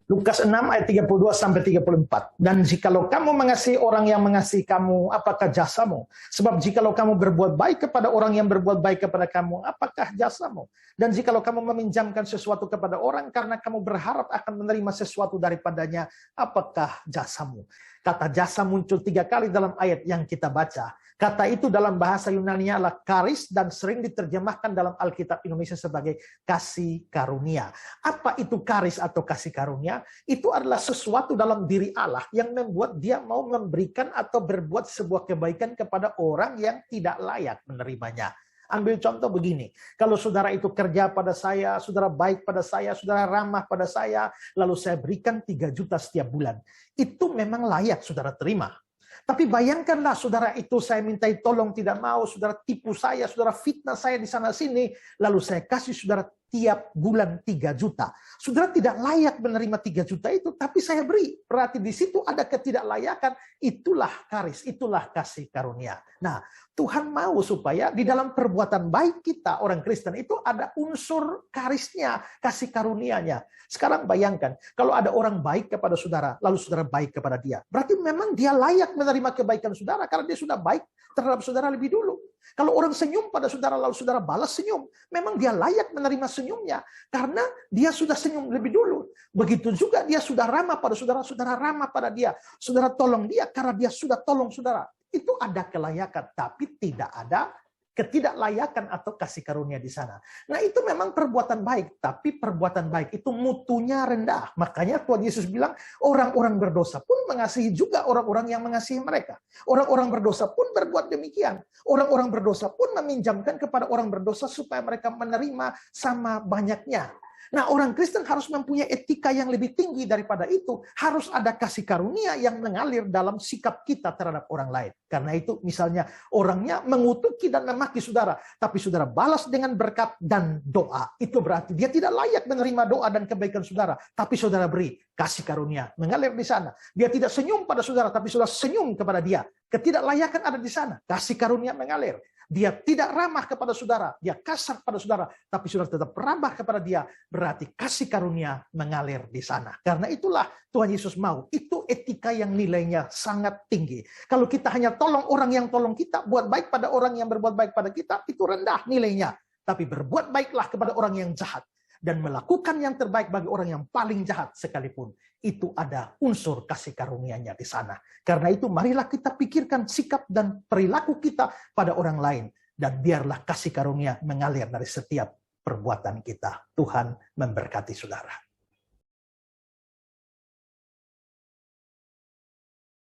Lukas 6 ayat 32 sampai 34. Dan jikalau kamu mengasihi orang yang mengasihi kamu, apakah jasamu? Sebab jikalau kamu berbuat baik kepada orang yang berbuat baik kepada kamu, apakah jasamu? Dan jikalau kamu meminjamkan sesuatu kepada orang karena kamu berharap akan menerima sesuatu daripadanya, apakah jasamu? Kata jasa muncul 3 kali dalam ayat yang kita baca. Kata itu dalam bahasa Yunani adalah charis dan sering diterjemahkan dalam Alkitab Indonesia sebagai kasih karunia. Apa itu charis atau kasih karunia? Itu adalah sesuatu dalam diri Allah yang membuat dia mau memberikan atau berbuat sebuah kebaikan kepada orang yang tidak layak menerimanya. Ambil contoh begini, kalau saudara itu kerja pada saya, saudara baik pada saya, saudara ramah pada saya, lalu saya berikan 3 juta setiap bulan. Itu memang layak saudara terima. Tapi bayangkanlah saudara itu saya mintai tolong tidak mau, saudara tipu saya, saudara fitnah saya di sana sini, lalu saya kasih saudara tiap bulan 3 juta. Saudara tidak layak menerima 3 juta itu, tapi saya beri. Berarti di situ ada ketidaklayakan, itulah charis, itulah kasih karunia. Nah, Tuhan mau supaya di dalam perbuatan baik kita, orang Kristen itu ada unsur charisnya, kasih karunianya. Sekarang bayangkan, kalau ada orang baik kepada saudara, lalu saudara baik kepada dia. Berarti memang dia layak menerima kebaikan saudara, karena dia sudah baik terhadap saudara lebih dulu. Kalau orang senyum pada saudara, lalu saudara balas senyum, memang dia layak menerima senyumnya, karena dia sudah senyum lebih dulu. Begitu juga dia sudah ramah pada saudara, saudara ramah pada dia. Saudara tolong dia, karena dia sudah tolong saudara. Itu ada kelayakan, tapi tidak ada ketidaklayakan atau kasih karunia di sana. Nah, itu memang perbuatan baik, tapi perbuatan baik itu mutunya rendah. Makanya Tuhan Yesus bilang, orang-orang berdosa pun mengasihi juga orang-orang yang mengasihi mereka. Orang-orang berdosa pun berbuat demikian. Orang-orang berdosa pun meminjamkan kepada orang berdosa supaya mereka menerima sama banyaknya. Nah, orang Kristen harus mempunyai etika yang lebih tinggi daripada itu. Harus ada kasih karunia yang mengalir dalam sikap kita terhadap orang lain. Karena itu misalnya orangnya mengutuki dan memaki saudara, tapi saudara balas dengan berkat dan doa. Itu berarti dia tidak layak menerima doa dan kebaikan saudara, tapi saudara beri kasih karunia mengalir di sana. Dia tidak senyum pada saudara, tapi saudara senyum kepada dia. Ketidaklayakan ada di sana, kasih karunia mengalir. Dia tidak ramah kepada saudara, dia kasar pada saudara, tapi saudara tetap ramah kepada dia, berarti kasih karunia mengalir di sana. Karena itulah Tuhan Yesus mau, itu etika yang nilainya sangat tinggi. Kalau kita hanya tolong orang yang tolong kita, buat baik pada orang yang berbuat baik pada kita, itu rendah nilainya. Tapi berbuat baiklah kepada orang yang jahat, dan melakukan yang terbaik bagi orang yang paling jahat sekalipun. Itu ada unsur kasih karunia-Nya di sana. Karena itu marilah kita pikirkan sikap dan perilaku kita pada orang lain. Dan biarlah kasih karunia mengalir dari setiap perbuatan kita. Tuhan memberkati saudara.